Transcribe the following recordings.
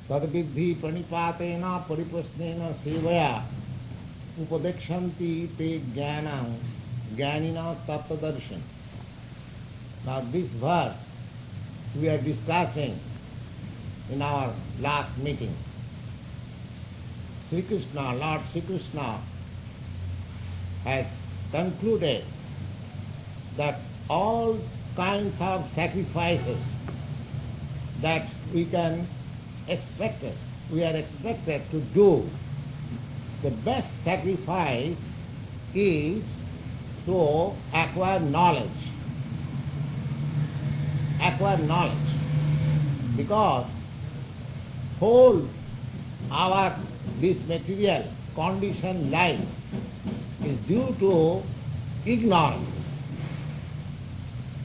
Tadvidhi pranipatena pariprasnena sevaya upadekshanti te jnanam jnanina tattadarshan. Now this verse we are discussing in our last meeting. Sri Krishna, Lord Sri Krishna has concluded that all kinds of sacrifices that we are expected to do, the best sacrifice is to acquire knowledge. Acquire knowledge. Because whole this material conditioned life is due to ignorance.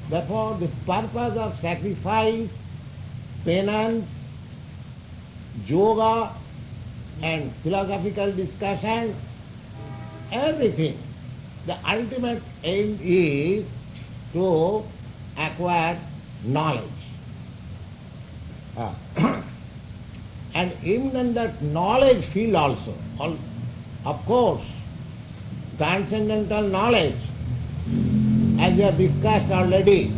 Therefore, the purpose of sacrifice, penance, yoga and philosophical discussion, everything, the ultimate aim is to acquire knowledge. And even in that knowledge field also, of course, transcendental knowledge, as we have discussed already,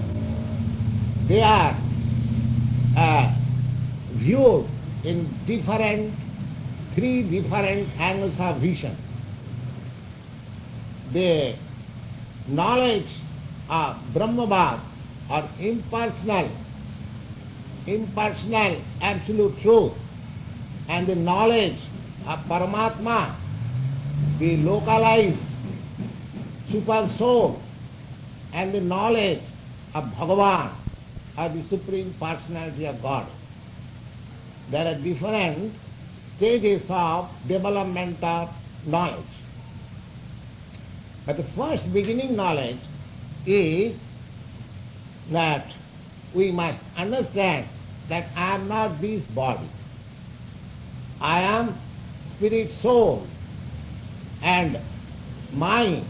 they are viewed in three different angles of vision. The knowledge of Brahmavad or impersonal absolute truth, and the knowledge of Paramatma, the localized super soul, and the knowledge of Bhagavan, or the Supreme Personality of God. There are different stages of development of knowledge. But the first beginning knowledge is that we must understand that I am not this body. I am spirit soul, and my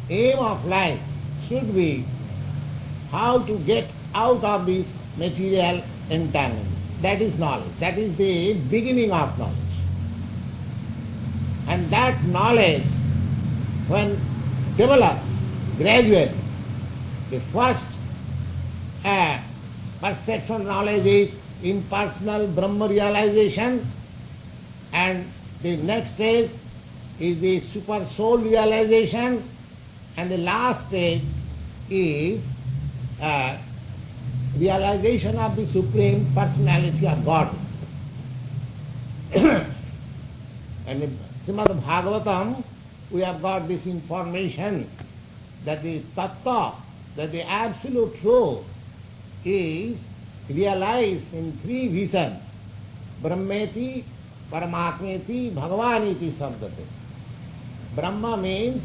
aim of life should be how to get out of this material entanglement. That is knowledge. That is the beginning of knowledge. And that knowledge, when develops gradually, the first perception knowledge is impersonal Brahma realization, and the next stage is the super soul realization, and the last stage is realization of the Supreme Personality of God. And in Srimad Bhagavatam, we have got this information that the tattva, that the absolute truth is realized in three visions. Brahmeti, Paramatmeti, Bhagavaniti sabdate. Brahma means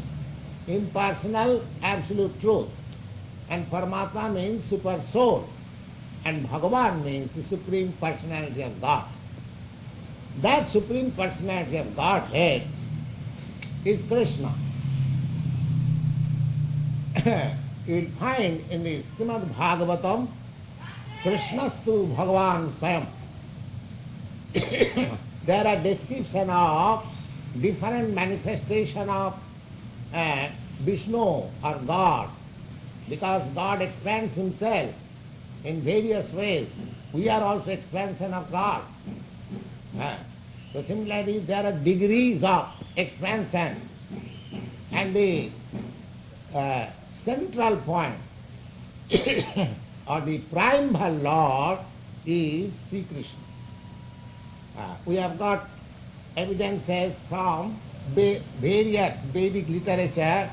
impersonal absolute truth, and Paramatma means super soul, and Bhagavan means the Supreme Personality of God. That Supreme Personality of Godhead is Krishna. You will find in the Srimad Bhagavatam, Krishnastu Bhagavan Swayam. There are descriptions of different manifestation of Vishnu or God, because God expands himself in various ways. We are also expansion of God. So similarly, there are degrees of expansion, and the central point or the primal Lord is Sri Krishna. We have got evidences from various Vedic literature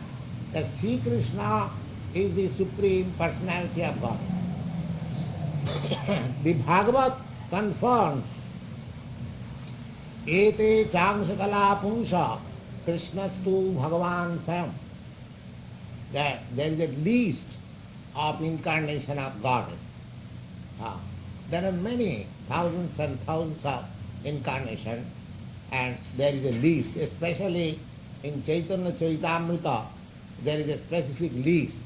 that Sri Krishna is the Supreme Personality of God. The Bhagavad confirms Ete Changsakala Punsha Krishnastu Bhagavan Swayam, that there is a list of incarnation of Godhead. There are many thousands and thousands of incarnations, and there is a list, especially in Chaitanya Charitamrita, there is a specific list.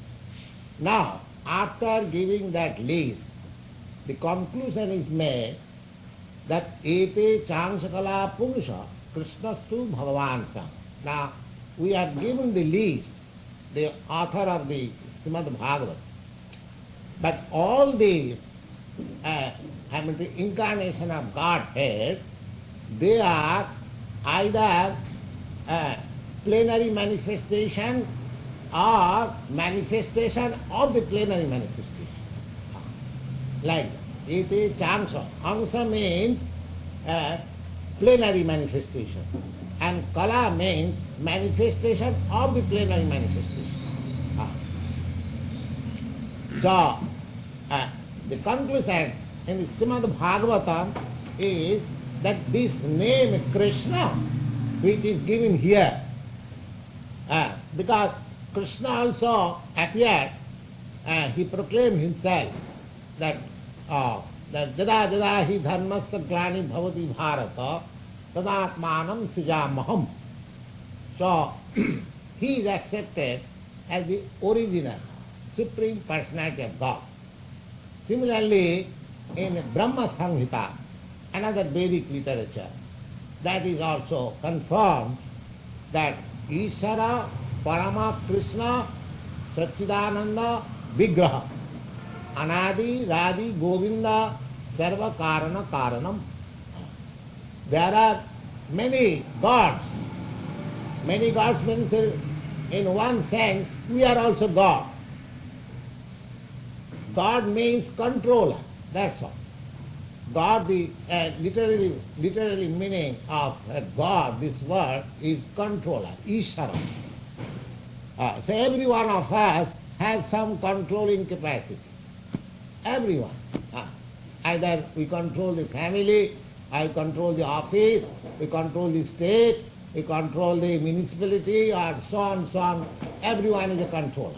Now, after giving that list, the conclusion is made that ete changsakala purusha krishnastu bhagavansa. Now, we have given the list, the author of the Srimad Bhagavatam. But all these, the incarnation of Godhead, they are either plenary manifestation or manifestation of the plenary manifestation. Like ete chansa. Ansa means plenary manifestation. And kala means manifestation of the plenary manifestation. So, the conclusion in the Srimad Bhagavatam is that this name Krishna, which is given here, because Krishna also appeared, he proclaimed himself that jada jada hi dharmasya glani bhavati bharata tadatmanam srijamaham. So, he is accepted as the original Supreme Personality of God. Similarly, in Brahma Samhita, another Vedic literature, that is also confirmed that Ishara Parama Krishna Satchidananda Vigraha Anadi Radi Govinda Sarva Karana Karanam. There are many gods. Many gods means in one sense we are also God. God means controller, that's all. God, the literally meaning of God, this word, is controller, Ishara. So every one of us has some controlling capacity. Everyone. Either we control the family, I control the office, we control the state, we control the municipality, or so on, so on. Everyone is a controller.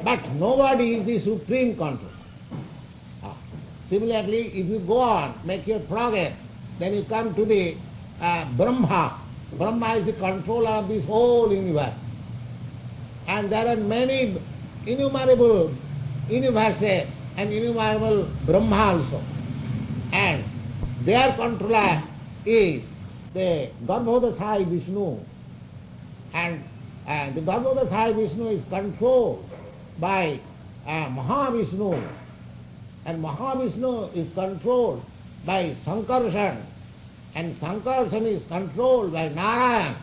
But nobody is the supreme controller. Similarly, if you go on, make your progress, then you come to the Brahma. Brahma is the controller of this whole universe. And there are many innumerable universes and innumerable Brahma also. And their controller is the Garbhodasai Vishnu. And the Garbhodasai Vishnu is controlled by Mahavishnu. And Mahavishnu is controlled by Sankarshan. And Sankarshan is controlled by Narayan.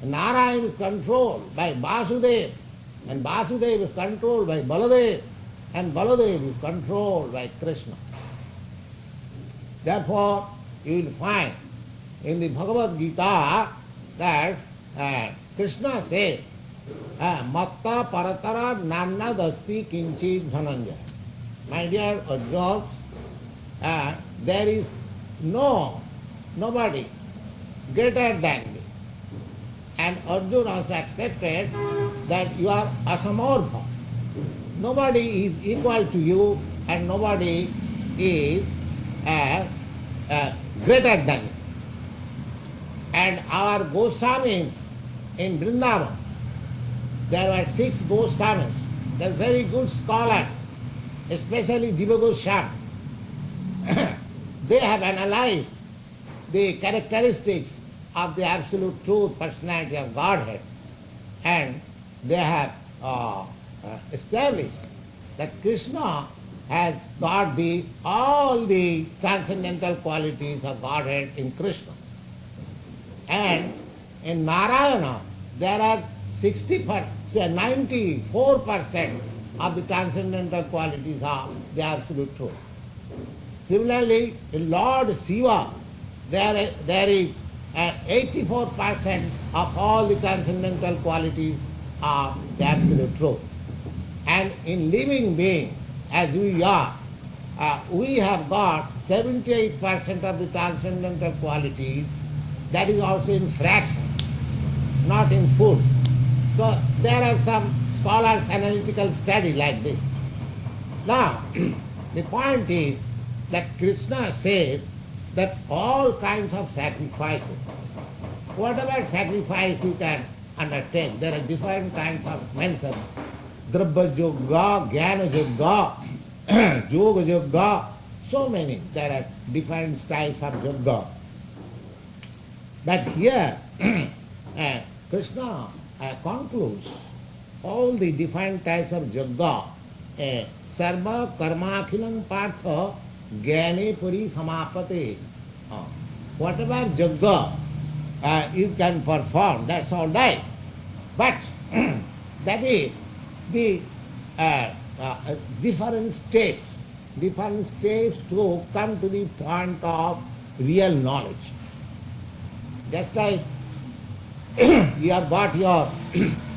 And Narayan is controlled by Vasudev. And Vasudev is controlled by Baladev. And Baladev is controlled by Krishna. Therefore, you will find in the Bhagavad Gita that Krishna says, Matta paratara nannadasti kinchit dhananjaya. My dear Arjuna, there is nobody greater than me. And Arjuna also accepted that you are asamortha. Nobody is equal to you and nobody is greater than you. And our Goswamis in Vrndavana, there were 6 Goswamis. They are very good scholars, especially Jiva Goswami. They have analyzed the characteristics of the absolute truth, personality of Godhead, and they have established that Krishna has got all the transcendental qualities of Godhead in Krishna. And in Narayana, there are 94% of the transcendental qualities of the absolute truth. Similarly, in Lord Shiva, there is 84% of all the transcendental qualities of the absolute truth. And in living being, as we are, we have got 78% of the transcendental qualities. That is also in fraction, not in full. So there are some scholars' analytical study like this. Now, the point is that Krishna says that all kinds of sacrifices, whatever sacrifice you can undertake, there are different kinds of mentioned. Drabha yoga, jnana yoga, yoga yoga, So many, there are different types of yoga. But here, Krishna concludes all the different types of yoga. Sarva karmakhilam partha gyane puri samapate. Whatever yoga you can perform, that's all right. But that is the different steps to come to the point of real knowledge. Just like you have got your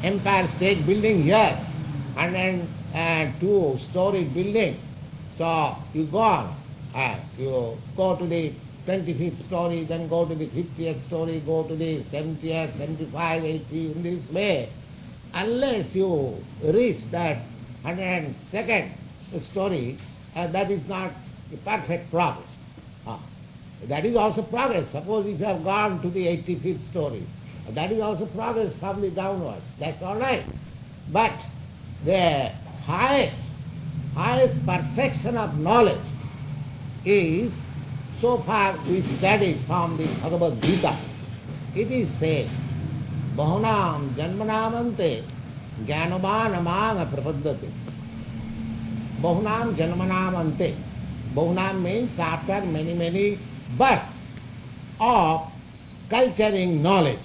Empire State Building here, and then 2-story building. So you go on, you go to the 25th story, then go to the 50th story, go to the 70th, 75, 80, in this way. Unless you reach that 102nd story, that is not a perfect progress. That is also progress. Suppose if you have gone to the 85th story, that is also progress from the downwards. That's all right. But the highest perfection of knowledge is, so far we studied from the Bhagavad Gita, it is said, Bahunam janmanamante jnanavan amanga prapaddate. Bahunam janmanamante. Bahunam means after many births of culturing knowledge.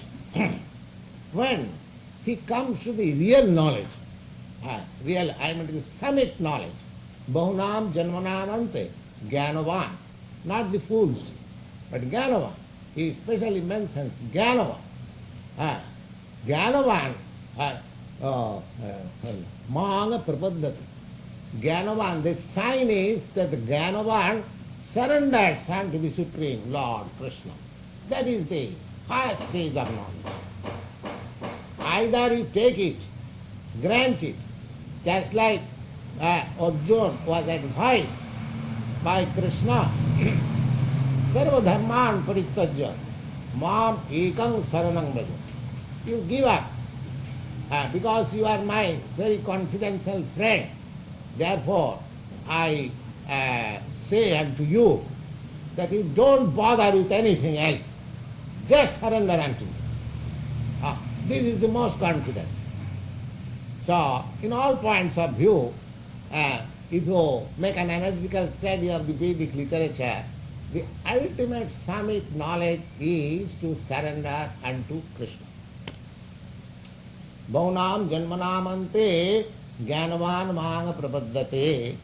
When he comes to the real knowledge, the summit knowledge, Bahunam janmanamante jnanavan. Not the fools, but Jnanavan. He specially mentions Jnanavan. Jnanavan, Mahanga Prapaddati. Jnanavan, the sign is that the Jnanavan surrenders unto the Supreme Lord Krishna. That is the highest stage of knowledge. Either you take it, grant it, just like Arjuna was advised by Krishna, Sarva dharman parityajya mam ekam saranam braja. You give up because you are my very confidential friend. Therefore, I say unto you that you don't bother with anything else. Just surrender unto me. This is the most confidence. So, in all points of view, if you make an analytical study of the Vedic literature, the ultimate summit knowledge is to surrender unto Krishna. Bahunam janmanamante jnanavan mahanga prapaddate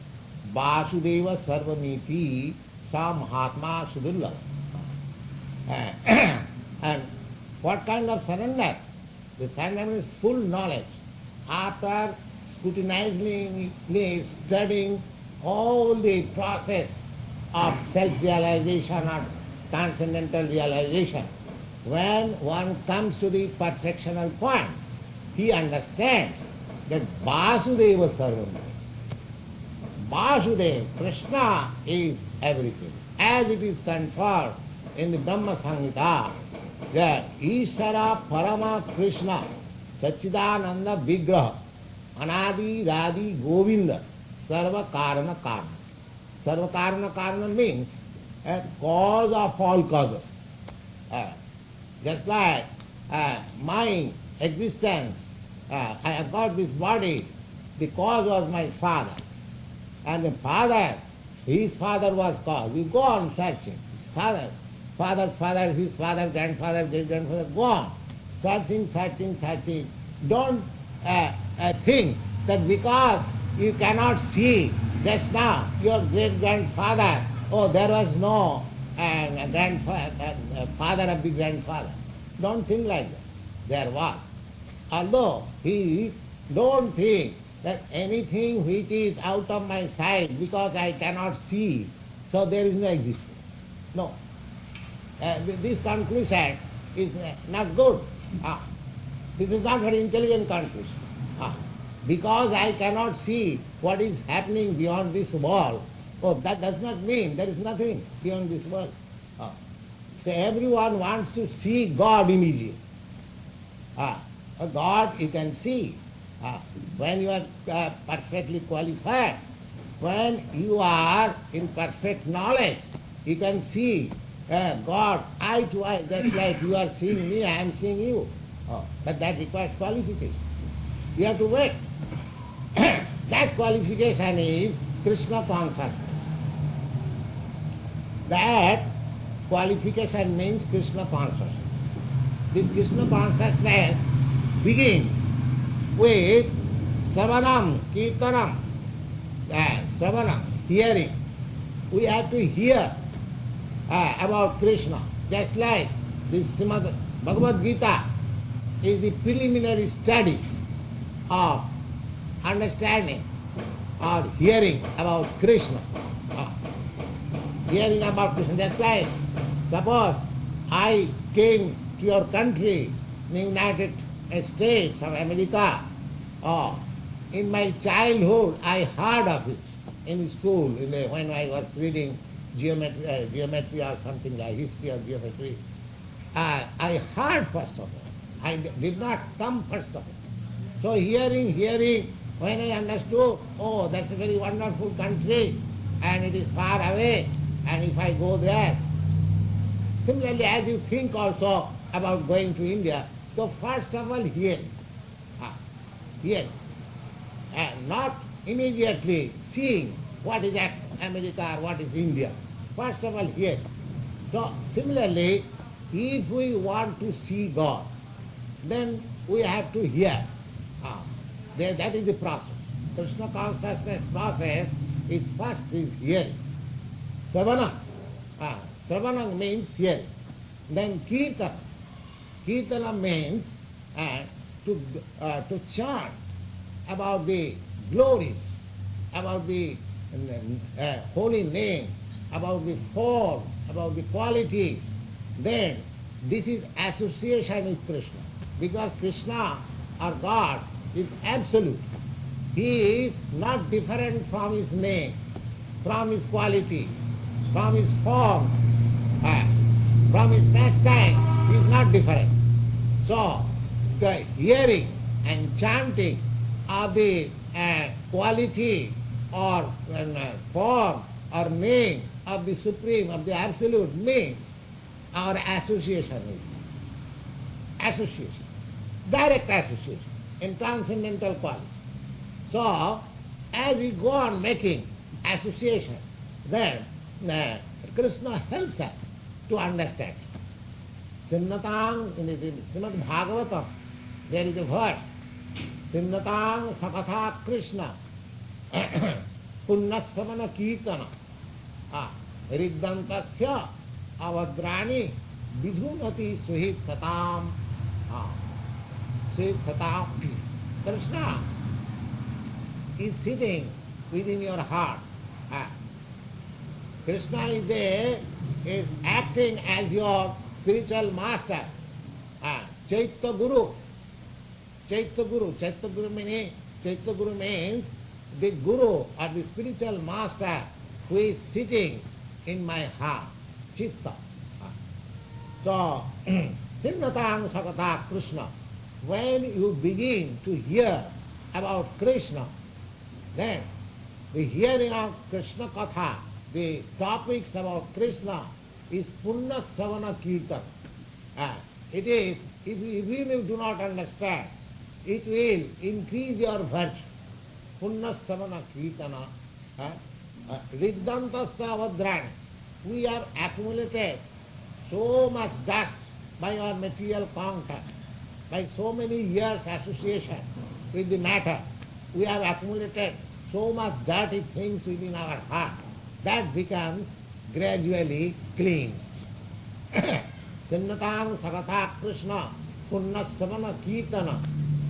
vasudeva sarvamiti sa mahatma sudulla. And what kind of surrender? The surrender is full knowledge. After scrutinizingly studying all the process of self-realization or transcendental realization, when one comes to the perfectional point, he understands that Vasudeva Sarvam. Vasudeva, Krishna is everything. As it is conferred in the Brahma Samhita, that Ishvara Parama Krishna Sachidananda Vigraha Anadi Radi Govinda Sarva Karana Karana. Sarva Karana Karana means a cause of all causes. Just like my existence, I have got this body, the cause was my father. And the father, his father was cause. You go on searching. His father, his father, grandfather, great-grandfather, go on. Searching. Don't think that because you cannot see just now your great-grandfather, there was no father of the grandfather. Don't think like that. There was. Although he don't think that anything which is out of my sight because I cannot see, so there is no existence. No. This conclusion is not good. This is not very intelligent conclusion. Because I cannot see what is happening beyond this world, that does not mean there is nothing beyond this world. So everyone wants to see God immediately. God you can see when you are perfectly qualified. when you are in perfect knowledge, you can see God eye to eye, just like you are seeing me, I am seeing you. Oh, but that requires qualification. You have to wait. That qualification is Krishna consciousness. That qualification means Krishna consciousness. This Krishna consciousness begins with Sravanam, Kirtanam, Sravanam, hearing. We have to hear about Krishna. Just like this Srimad Bhagavad Gita is the preliminary study of understanding or hearing about Krishna. Hearing about Krishna. Just like, suppose I came to your country, the United States of America, in my childhood I heard of it in school when I was reading geometry or something like history or geometry. I heard first of all. I did not come first of all. So hearing, when I understood, oh, that's a very wonderful country and it is far away, and if I go there. Similarly, as you think also about going to India, so first of all hearing. And not immediately seeing what is America or what is India. First of all hearing. So similarly, if we want to see God, then we have to hear. That is the process. Krishna consciousness process is first is hearing. Sravana. Sravana means hearing. Then kirtana. Kirtana means to chant about the glories, about the holy name, about the form, about the quality. Then this is association with Krishna. Because Krishna or God is absolute. He is not different from his name, from his quality, from his form, from his pastime. He is not different. So the hearing and chanting of the quality or form or name of the Supreme, of the Absolute means our association is. Association. Direct association in transcendental quality. So, as we go on making association, then Krishna helps us to understand. Simnatang, in the Srimad Bhagavatam, there is a verse, Simnatang sakatha Krishna, punnassamana kirtana, riddantasya avadrani vidhunati suhit satam. Krishna is sitting within your heart. Krishna is there, is acting as your spiritual master. Chaitya Guru. Chaitya Guru means the Guru or the spiritual master who is sitting in my heart. Chitta. So, Simnatang Sakata Krishna. When you begin to hear about Krishna, then the hearing of Krishna Katha, the topics about Krishna, is Punna Savana Kirtan. It is, even if you do not understand, it will increase your virtue. Punna Savana Kirtana. Riddhantasya avadrani. We have accumulated so much dust by our material contact, by so many years association with the matter. We have accumulated so much dirty things within our heart. That becomes gradually cleansed. Sinnatang sakatha Krishna punna savana kirtana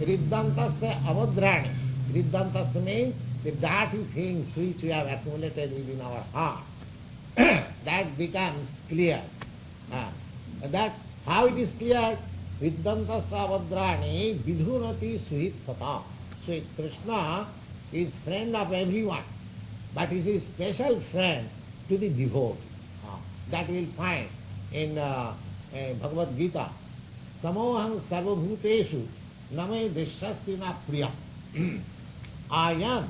riddhantasya avadrani. Riddhantasya means the dirty things which we have accumulated within our heart. That becomes clear. That how it is cleared? Riddhantasya avadrani vidhunati suhit satam. So Krishna is friend of everyone, but he is special friend to the devotee. That we will find in Bhagavad Gita. Samoham sarvabhuteshu name drishyasti na priya. I am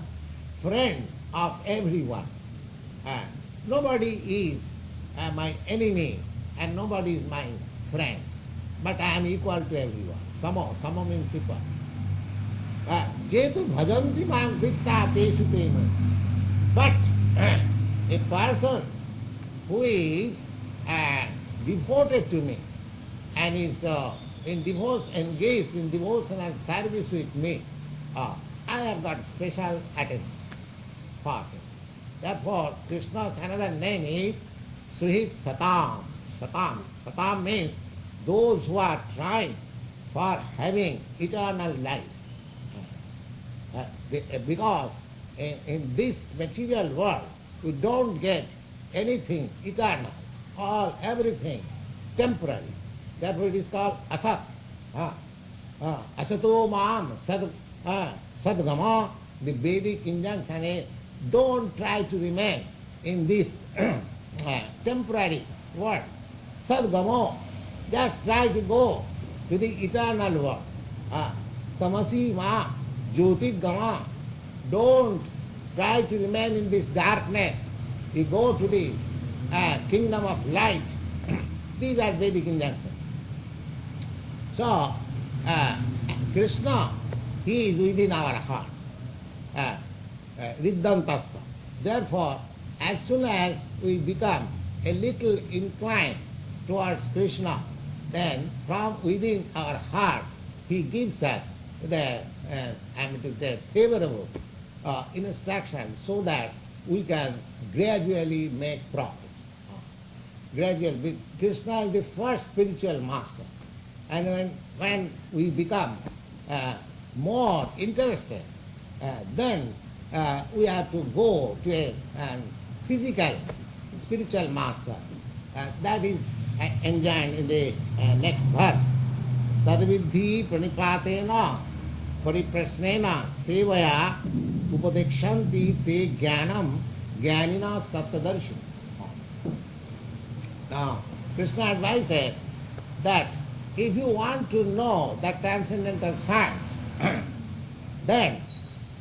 friend of everyone. Nobody is my enemy and nobody is my friend. But I am equal to everyone. Sama means equal. Jetu bhajanti mam vitta teshu tenu. But a person who is devoted to me and is engaged in devotional service with me, I have got special attention for him. Therefore, Krishna's another name is Suhit Satam. Satam means those who are trying for having eternal life. Because in this material world, you don't get anything eternal, everything temporary. Therefore it is called asat. Asato mam sadgama. The Vedic injunction is don't try to remain in this temporary world. Sadgamo. Just try to go to the eternal world. Tamasi ma jyoti gama. Don't try to remain in this darkness. You go to the kingdom of light. These are Vedic injunctions. So, Krishna, he is within our heart. Riddhantasva. Therefore, as soon as we become a little inclined towards Krishna, then from within our heart, he gives us the favorable instruction so that we can gradually make progress. Gradually, Krishna is the first spiritual master. And when we become more interested, then we have to go to a physical spiritual master. That is enjoined in the next verse. Tadvidhi pranipatena pariprasnena sevaya upadekshanti te jnanam jnanina tattadarshi. Now, Krishna advises that if you want to know the transcendental science, then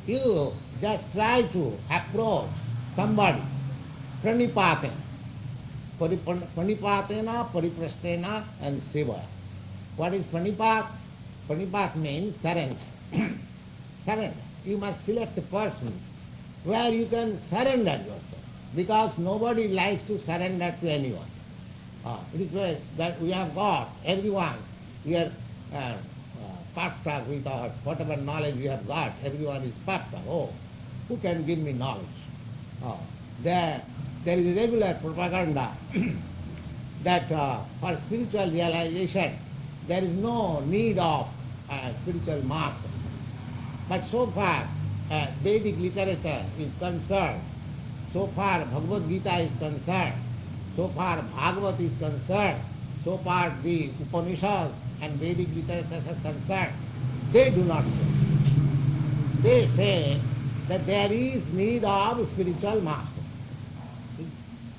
you just try to approach somebody, pranipatena, pranipatena, pariprasnena and sevaya. What is pranipat? Pranipat means surrender. Surrender. You must select a person where you can surrender yourself, because nobody likes to surrender to anyone. It is where that we have got, everyone, we are puffed up with our, whatever knowledge we have got, everyone is puffed up. Oh, who can give me knowledge? There is a regular propaganda that for spiritual realization, there is no need of spiritual master. But so far Vedic literature is concerned, so far Bhagavad Gita is concerned, so far Bhagavad is concerned, so far the Upanishads and Vedic literature are concerned, they do not say. They say that there is need of spiritual master.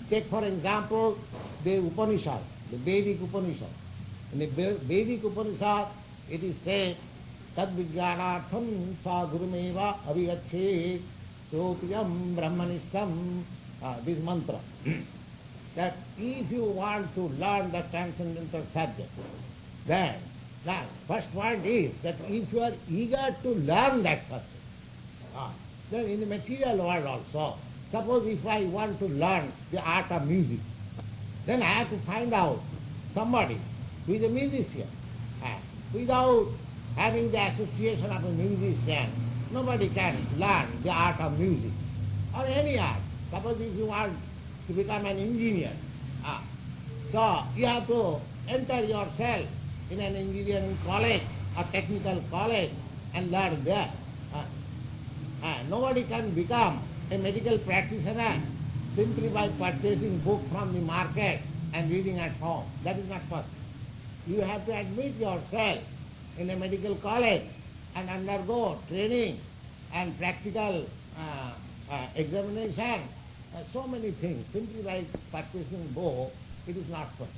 Take for example the Upanishad, the Vedic Upanishad. In the Vedic Upanishad, it is said, tad vijnanartham sadhurumeva avigacche sopiyam brahmanistam, this mantra. That if you want to learn the transcendental subject, then first point is that if you are eager to learn that subject, then in the material world also, suppose if I want to learn the art of music, then I have to find out somebody who is a musician. Without having the association of a musician, nobody can learn the art of music or any art. Suppose if you want to become an engineer, so you have to enter yourself in an engineering college or technical college and learn there. Nobody can become a medical practitioner simply by purchasing book from the market and reading at home. That is not possible. You have to admit yourself in a medical college and undergo training and practical examination, so many things. Simply by purchasing book, it is not possible.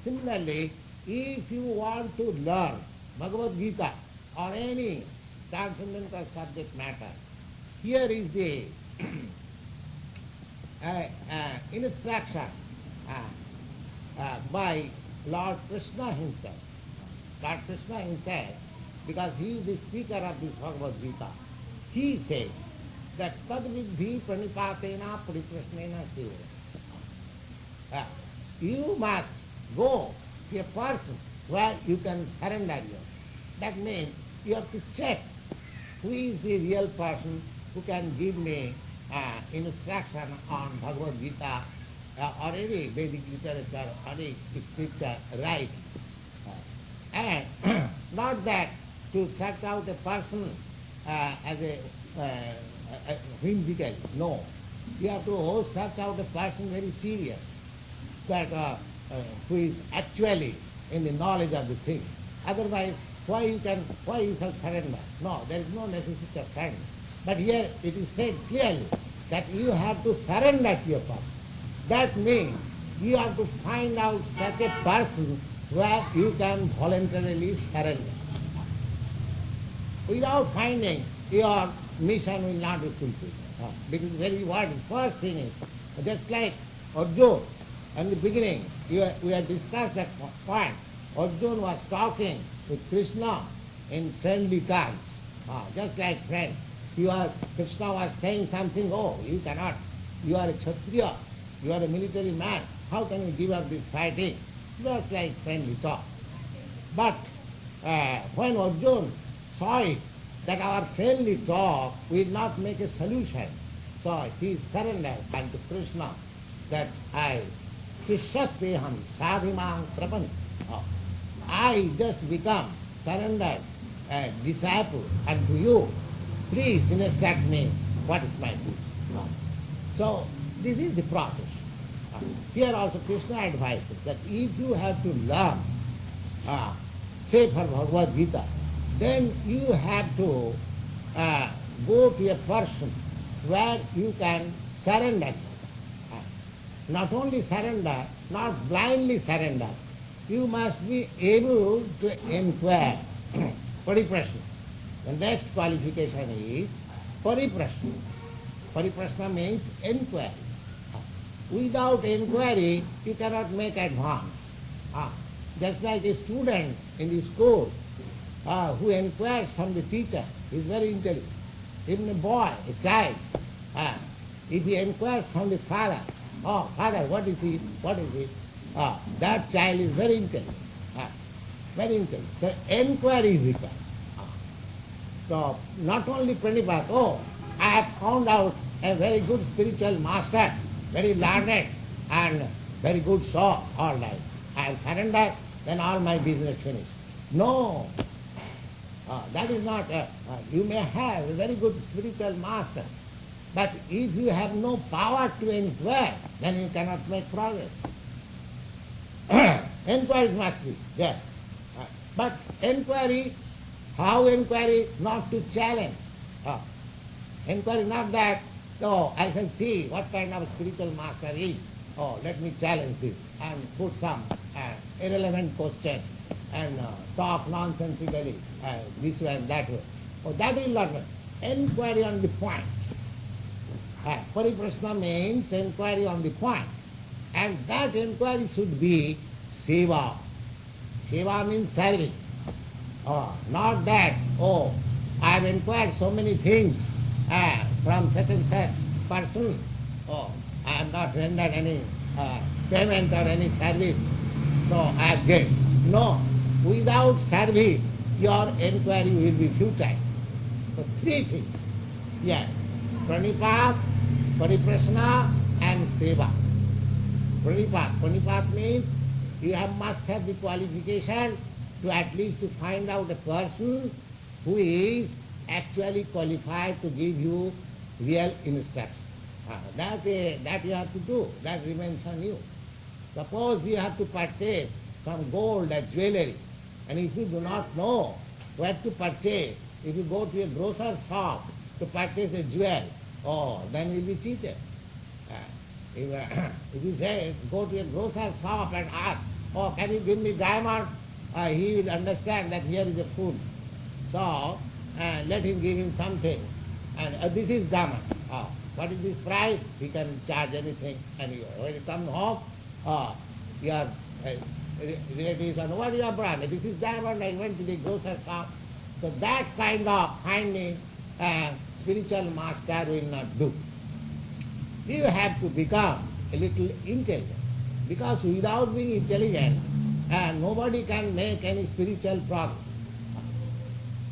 Similarly, if you want to learn Bhagavad Gita or any transcendental subject matter, here is the instruction by Lord Krishna himself. Lord Krishna himself, because he is the speaker of this Bhagavad Gita, he says that tadvidhi pranipatena pariprasnena seva. You must go to a person where you can surrender yourself. That means you have to check who is the real person who can give me instruction on Bhagavad Gita or any Vedic literature or any scripture right. And not that to search out a person as a whimsical. No. You have to search out a person very serious, that who is actually in the knowledge of the thing. Otherwise, why you shall surrender? No, there is no necessity of surrender. But here it is said clearly that you have to surrender to your person. That means you have to find out such a person where you can voluntarily surrender. Without finding, your mission will not be fulfilled. Because very what first thing is, just like Arjuna, in the beginning, we have discussed that point. Arjuna was talking with Krishna in friendly terms, just like friends. Krishna was saying something, oh, you cannot, you are a Kshatriya, you are a military man, how can you give up this fighting? Just like friendly talk. But when Arjuna saw it, that our friendly talk will not make a solution, so he surrendered unto Krishna that Krishyateham sadhimang prapan. I just become surrendered disciple unto you. Please instruct me what is my duty. So this is the process. Here also Krishna advises that if you have to learn, say for Bhagavad Gita, then you have to go to a person where you can surrender. Not only surrender, not blindly surrender. You must be able to inquire. Pariprashna. The next qualification is pariprashna. Pariprashna means inquiry. Without inquiry, you cannot make advance. Just like a student in the school who inquires from the teacher is very intelligent. Even a boy, a child, if he inquires from the father, oh, father, what is it? What is it? That child is very intelligent. Very intelligent. So inquiry is required. So not only pranipata, oh, I have found out a very good spiritual master, very learned and very good soul, all right. I have surrendered, then all my business finished. No. That is not, you may have a very good spiritual master, but if you have no power to inquire, then you cannot make progress. Inquiry must be there. But inquiry, how inquiry? Not to challenge. Inquiry not that, oh, I can see what kind of spiritual master is. Oh, let me challenge this and put some irrelevant question and talk nonsensically this way and that way. Oh, that is not inquiry on the point. Pariprashna means inquiry on the point. And that inquiry should be seva. Seva means service. Not that, oh, I have inquired so many things from such and such person. Oh, I have not rendered any payment or any service, so I have gained. No, without service, your inquiry will be futile. So three things. Yes, pranipat, pariprashna and seva. Pranipat means you must have the qualification to at least to find out a person who is actually qualified to give you real instruction. That you have to do. That remains on you. Suppose you have to purchase some gold as jewelry, and if you do not know where to purchase, if you go to a grocer's shop to purchase a jewel, oh, then you will be cheated. If you say, go to a grocer's shop and ask, oh, can you give me diamond? He will understand that here is a fool. So, let him give him something. And this is diamond. What is this price? He can charge anything anywhere. When you come home, your relatives are, what is your brand? This is diamond, I went to the grocer's shop. So that kind of finding spiritual master will not do. You have to become a little intelligent. Because without being intelligent, nobody can make any spiritual progress.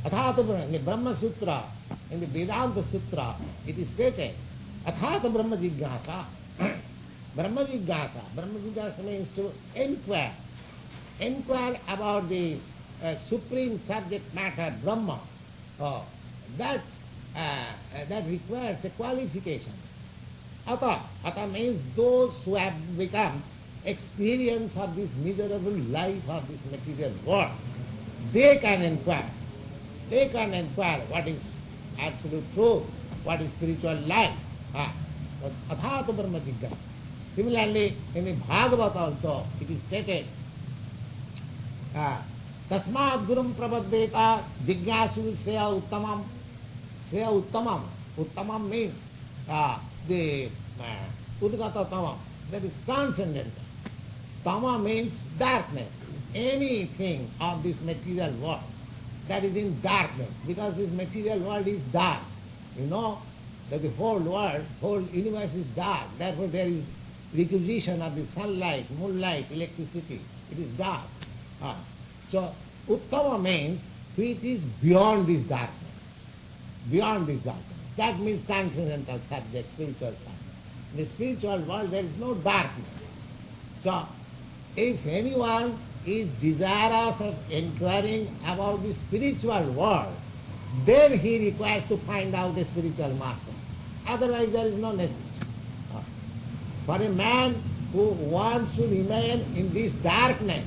Athata in the Brahma Sutra, in the Vedanta Sutra, it is stated, Athata Brahma Jignasa. Brahma Jignasa. Brahma Jignasa means to inquire. Inquire about the supreme subject matter, Brahma. That requires a qualification. Ata means those who have become experience of this miserable life of this material world. They can inquire. They can inquire what is absolute truth, what is spiritual life. Athata Brahma Jignasa. Similarly, in the Bhagavatam also, it is stated, Tasmat Gurum Prabhaddeta Jignasu Shreya Uttamam. Shreya Uttamam. Uttamam means the Udgata Tama, that is transcendental. Tama means darkness. Anything of this material world that is in darkness, because this material world is dark. You know that the whole world, whole universe is dark. Therefore there is requisition of the sunlight, moonlight, electricity. It is dark. So Uttama means which is beyond this darkness. Beyond this darkness. That means transcendental subject, spiritual subject. In the spiritual world there is no darkness. So if anyone is desirous of inquiring about the spiritual world, then he requires to find out the spiritual master. Otherwise there is no necessity. For a man who wants to remain in this darkness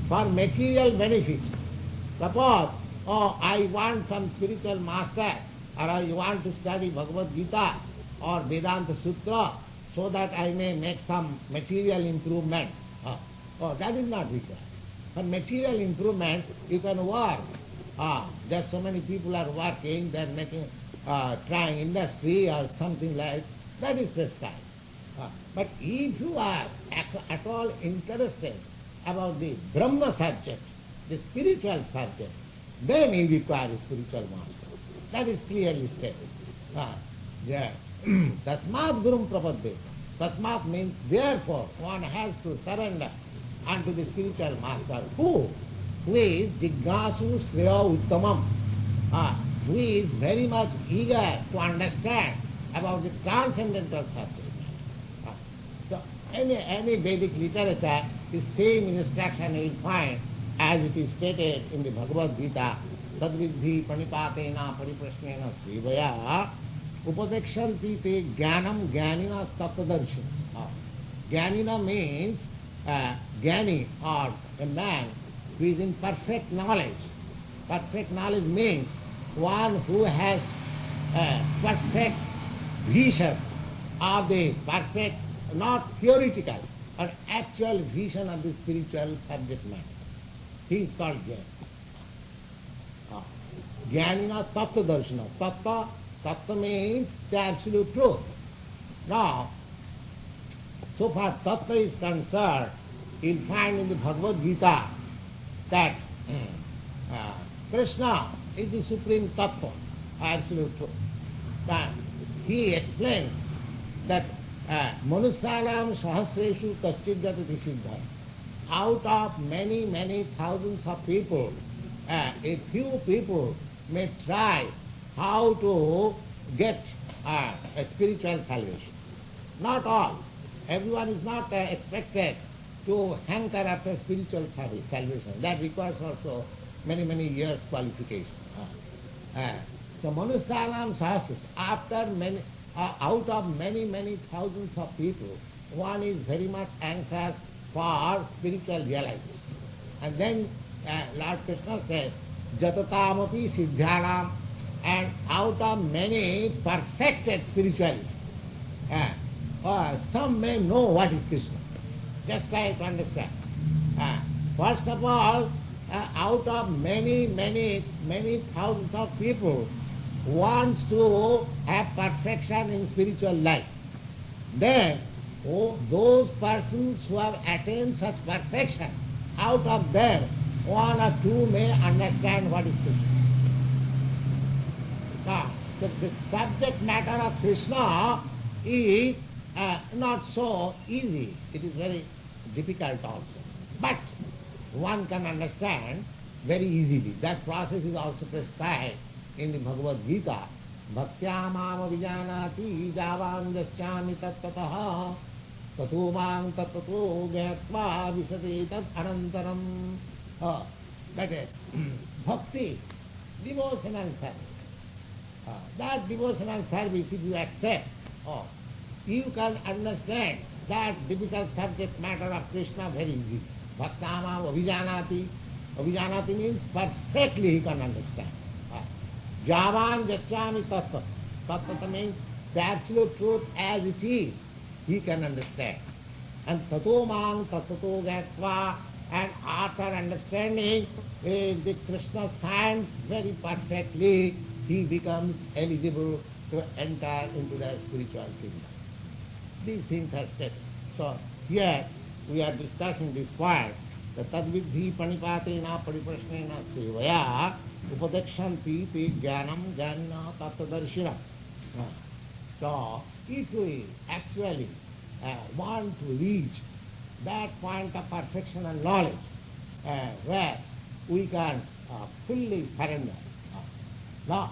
for material benefit, suppose, I want some spiritual master, or I want to study Bhagavad Gita or Vedanta Sutra so that I may make some material improvement. That is not required. For material improvement, you can work. Just so many people are working, they are making, trying industry or something like that is prescribed. But if you are at all interested about the Brahma subject, the spiritual subject, then you require a spiritual master. That is clearly stated. Tasmat Gurum Prapaddeta. Tasmat means therefore one has to surrender unto the spiritual master. Who is Jignasu Shreya Uttamam, who is very much eager to understand about the transcendental subject. So any Vedic literature, the same instruction you will find as it is stated in the Bhagavad Gita, Tadvidhi Panipatena Pariprasnena Srivaya Upadekshanti te Jnanam Jnanina Tattvadarshina. Jnanina means Jnani, or a man who is in perfect knowledge. Perfect knowledge means one who has perfect vision of the perfect, not theoretical, but actual vision of the spiritual subject matter. He is called Jnani. Jnanina Tattva Darshana. Tattva means the absolute truth. Now, so far Tattva is concerned, you will find in the Bhagavad Gita that Krishna is the supreme Tattva, absolute truth. But he explains that Manusalam Sahasreshu Kaschidjatati Siddha. Out of many, many thousands of people, a few people may try how to get a spiritual salvation. Not all. Everyone is not expected to hanker after spiritual salvation. That requires also many, many years qualification. So Manusalam Sahasreshu, after many, out of many, many thousands of people, one is very much anxious for spiritual realization. And then Lord Krishna says, Jatatamapi Siddhyanam, and out of many perfected spiritualists, some may know what is Krishna. Just try to understand. First of all, out of many, many, many thousands of people, wants to have perfection in spiritual life, then those persons who have attained such perfection, out of them, one or two may understand what is Krishna. Now, the subject matter of Krishna is not so easy. It is very difficult also. But one can understand very easily. That process is also prescribed in the Bhagavad Gita. Bhaktya mama vijanati javam jasyami tattataha tato mam tattato gyatva visati tat anantaram. That is bhakti, devotional service. That devotional service, if you accept, you can understand that difficult subject matter of Krishna very easily. Bhaktamam abhijanati. Abhijanati means perfectly he can understand. Javan jasyami tattva. Tattva means the absolute truth as it is, he can understand. And tato mang tattato gatva, and after understanding the Krishna science very perfectly, he becomes eligible to enter into the spiritual kingdom. These things are stated. So here we are discussing this point. The tadvidhi panipatena pariprasnena sevaya upadekshanti te jnanam jnana tattvadarshina. So if we actually want to reach that point of perfection and knowledge where we can fully surrender. Now,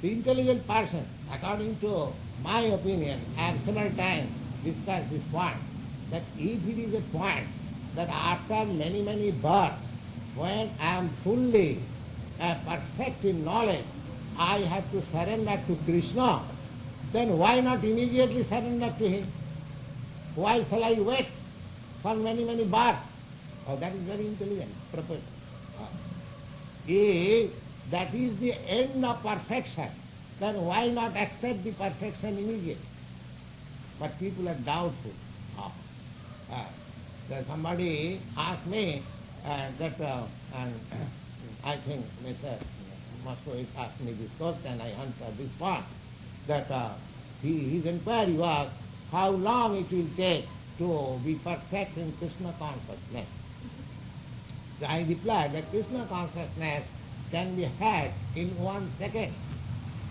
the intelligent person, according to my opinion, I have several times discussed this point, that if it is a point that after many, many births, when I am fully perfect in knowledge, I have to surrender to Krishna, then why not immediately surrender to him? Why shall I wait for many, many births? Oh, that is very intelligent proposal. If that is the end of perfection, then why not accept the perfection immediately? But people are doubtful. Somebody asked me that, and I think Mr. Moscow asked me this question, I answered this part, that his inquiry was how long it will take to be perfect in Krishna consciousness. So I replied that Krishna consciousness can be had in 1 second,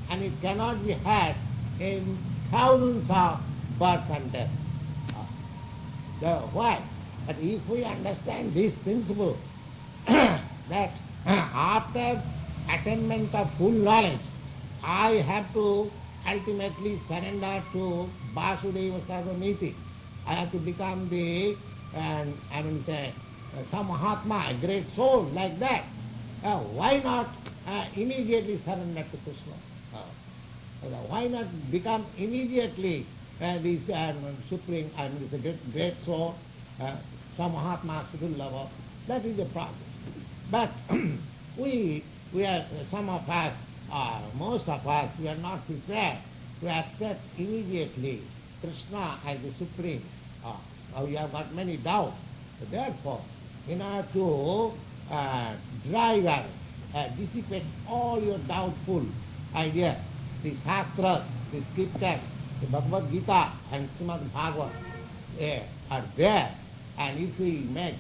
and it cannot be had in thousands of births and deaths. So why? But if we understand this principle, that after attainment of full knowledge, I have to ultimately surrender to Vasudeva Sarvamiti. I have to become the, some Mahatma, a great soul like that. Why not immediately surrender to Krishna? Why not become immediately this supreme, the great soul, some Mahatma, Sudullava? That is the problem. But we are, some of us, most of us, we are not prepared to accept immediately Krishna as the supreme. We have got many doubts. So therefore, in order to drive and dissipate all your doubtful ideas, the Shastras, the scriptures, the Bhagavad Gita and Srimad Bhagavatam are there, and if we make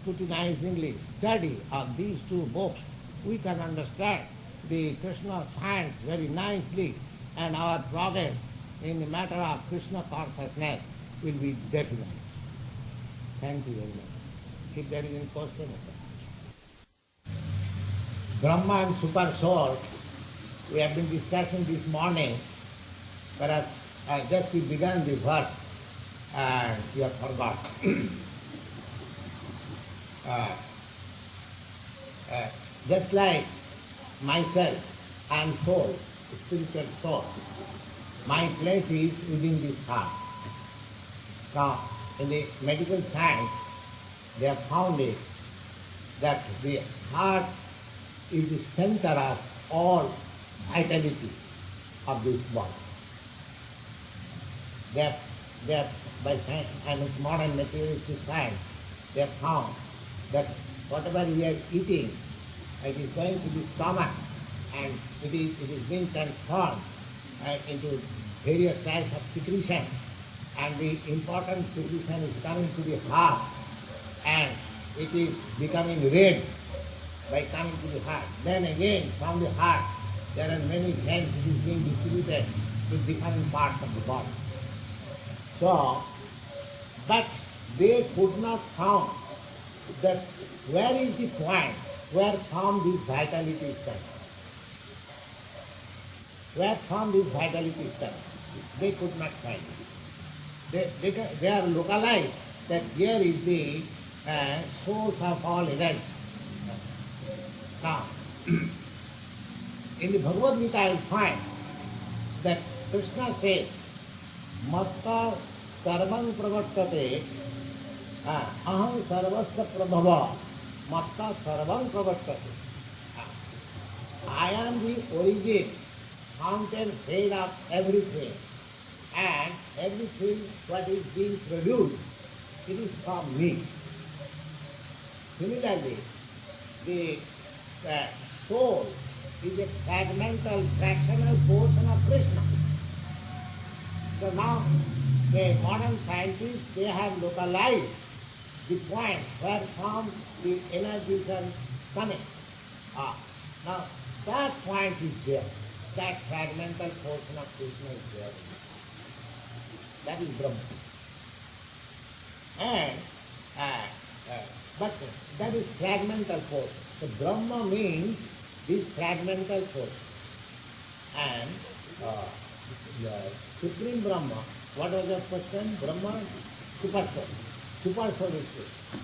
scrutinizingly study of these two books, we can understand the Krishna science very nicely, and our progress in the matter of Krishna consciousness will be definite. Thank you very much. If there is any question, Brahma and Super Soul, we have been discussing this morning, whereas just we began the verse and we have forgotten. Just like myself, I am soul, spiritual soul. My place is within this heart. Now, in the medical science, they have found it that the heart is the center of all vitality of this body. They have by science, modern materialistic science, they have found that whatever we are eating, it is going to the stomach, and it is being transformed into various types of secretion, and the important secretion is coming to the heart, and it is becoming red by coming to the heart. Then again, from the heart, there are many glands it is being distributed to different parts of the body. So, but they could not found that where is the point where from this vitality is coming. Where from this vitality is coming. They could not find it. They are localized that here is the source of all events. Now, in the Bhagavad Gita I will find that Krishna says, Matta sarvam pravartate, aham sarvasya prabhava, matta sarvam pravartate. I am the origin, fountain, head of everything, and everything what is being produced, it is from me. Similarly, the soul is a fragmental, fractional portion of Krishna. So now, the modern scientists, they have localized the point where from the energies are coming. Now, that point is there. That fragmental portion of Krishna is there. That is Brahma. And, but that is fragmental portion. So Brahma means this fragmental portion. And the Supreme Brahma, what was the question? Brahma, Super Soul. Super Soul is Krishna.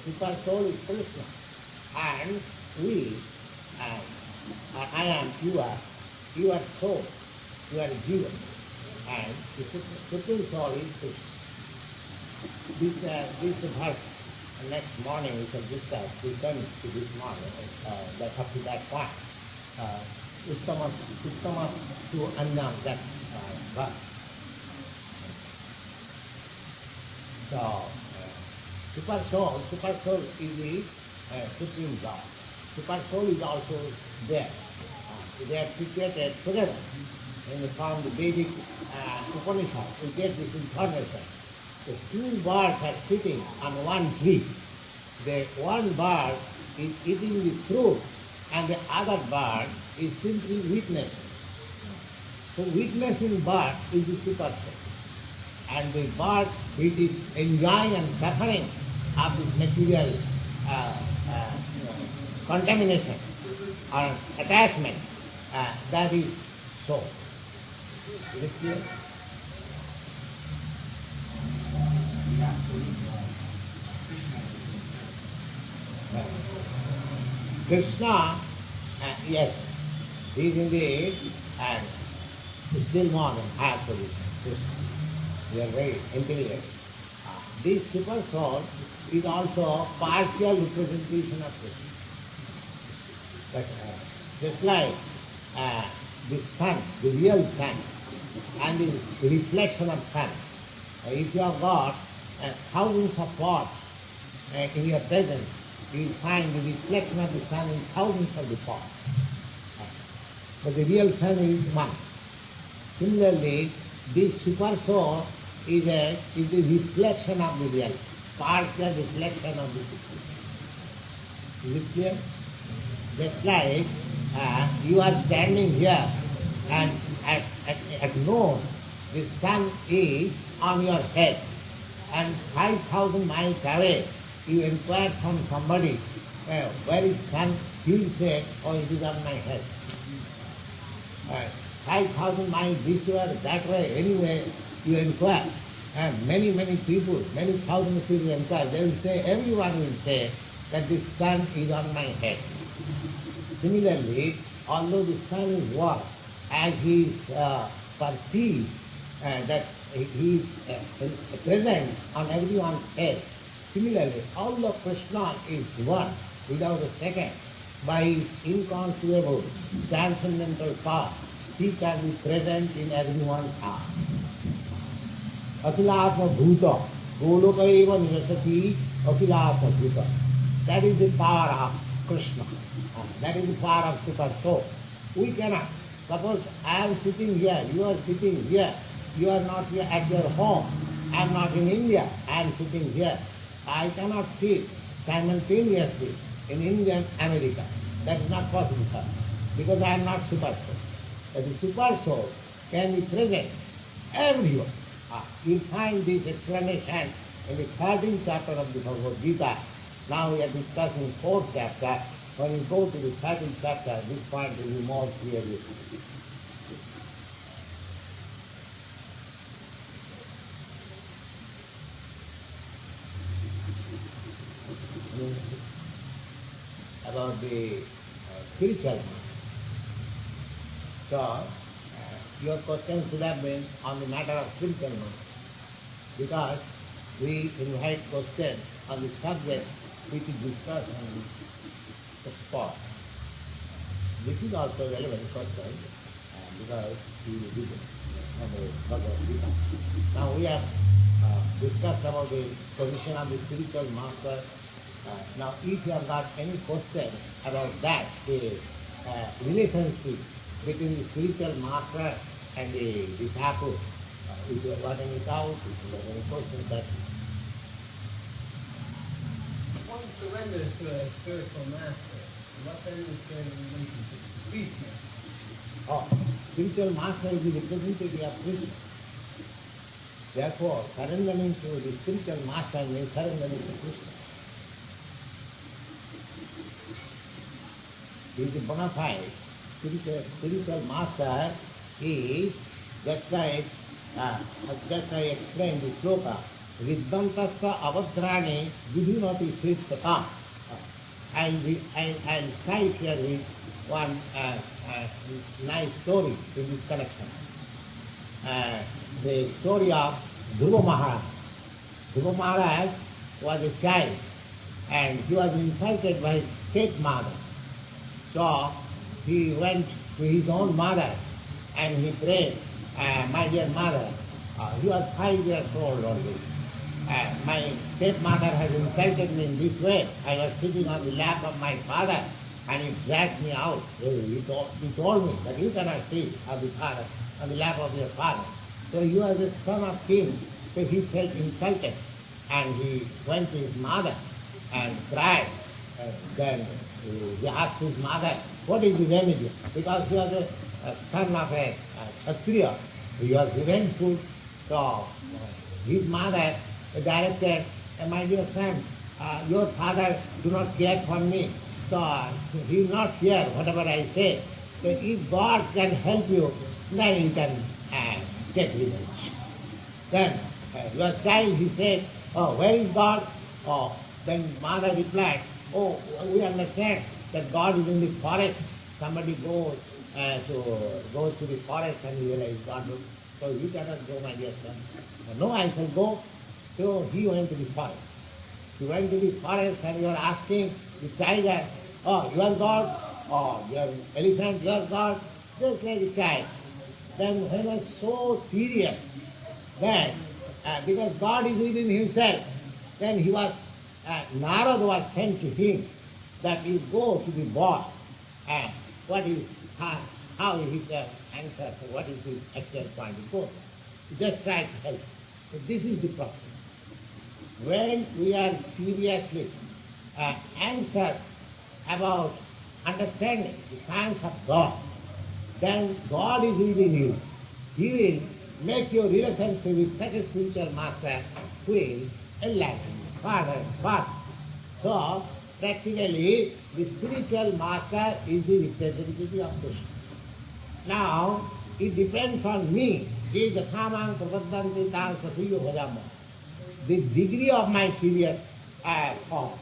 Super Soul is Krishna. And we, I am, you are soul, you are jiva. And the Supreme Soul is Krishna. This verse, next morning we shall discuss, we come to this morning, that up to that point. Uttama to Annam, that verse. So, Super Soul is the Supreme God. Super Soul is also there. They are situated together. And from the Vedic Upanishad, we get this information. The two birds are sitting on one tree. The one bird is eating the fruit, and the other bird is simply witnessing. So witnessing bird is the Super Soul. And the bird which is enjoying and suffering of this material contamination or attachment, that is soul. Is it clear? Krishna, yes, he is indeed, and still more than higher position. Krishna. We are very intelligent. This Super Soul is also partial representation of Krishna. But just like the sun, the real sun, and the reflection of sun. If you have got thousands of pots in your presence, you will find the reflection of the sun in thousands of the pots. But the real sun is one. Similarly, this Super Soul is the reflection of the real, partial reflection of the situation. Is it clear? Just like you are standing here and at noon the sun is on your head, and 5,000 miles away you inquire from somebody, where is sun? He will say, oh, it is on my head. 5,000 miles this way, that way, anyway you inquire. And many people, many thousands of people inquire. They will say, everyone will say that the sun is on my head. Similarly, although the sun is what? As he is perceived that he is present on everyone's head. Similarly, all of Krishna is one, without a second. By his inconceivable, transcendental power, he can be present in everyone's heart. Akhilatma Bhuta, Goloka eva nivasati Akhilatma Bhuta. That is the power of Krishna. That is the power of super soul. We cannot. Suppose I am sitting here, you are sitting here, you are not here at your home, I am not in India, I am sitting here. I cannot sit simultaneously in India and America. That is not possible, sir, because I am not super soul. But the super soul can be present everywhere. You find this explanation in the 13th chapter of the Bhagavad Gita. Now we are discussing 4th chapter. When you go to the 13th chapter, this point will be more clearly. About the spiritual mind. So, your question should have been on the matter of spiritual mind, because we invite questions on the subject which is discussed on the spot. This is also a relevant question because he is given on the Bhagavad Gita. Now we have discussed about the position of the spiritual master. Now if you have got any question about that, the relationship between the spiritual master and the disciple, if you have got any doubt, if you have any question, that one surrenders to a spiritual master, what then is their relationship to Krishna? Spiritual master is the representative of Krishna. Therefore, surrendering to the spiritual master means surrendering to Krishna. He is a bona fide spiritual master. Is just like I explained the sloka, Vidvantasya avadrani vidhunati sristatam. I'll cite here with one nice story in this connection. The story of Dhruva Maharaj. Dhruva Maharaj was a child and he was insulted by his stepmother. So he went to his own mother and he prayed, my dear mother, he was 5 years old only. My stepmother has insulted me in this way. I was sitting on the lap of my father and he dragged me out. He told me that you cannot sit on the lap of your father. So he was a son of king, so he felt insulted and he went to his mother and cried. Then he asked his mother, what is the remedy? Because he was a son of a Kshatriya. He was revengeful. So his mother directed, my dear friend, your father do not care for me. So he will not hear whatever I say. So if God can help you, then you can take revenge. Then your child, he said, where is God? Then mother replied, we understand that God is in the forest. Somebody goes to the forest and realizes God. So you cannot go, my dear son. No, I shall go. So he went to the forest. He went to the forest and you are asking the tiger, you are God? You are elephant, you are God? Just like a child. Then he was so serious that because God is within himself, then he was, Narada was sent to him that you go to the boy and how he can answer, what is his actual point of view. Just try to help. So this is the problem. When we are seriously anxious about understanding the science of God, then God is within you. He will make your relationship with such a spiritual master who will enlighten you further and further. So, practically, the spiritual master is the representative of Krishna. Now, it depends on me. The degree of my serious thought.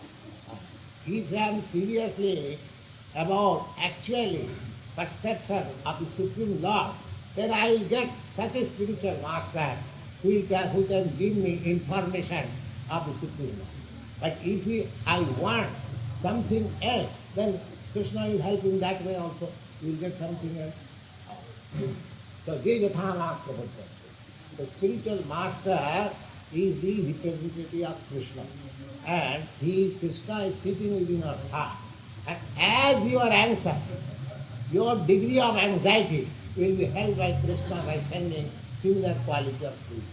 If I am seriously about actually perception of the Supreme Lord, then I will get such a spiritual master who can give me information of the Supreme Lord. But if I want something else, then Krishna will help in that way also. You will get something else. So, the spiritual master is the representative of Krishna. And Krishna is sitting within our heart. And as you are anxious, your degree of anxiety will be held by Krishna by sending similar quality of food.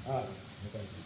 Ah, okay.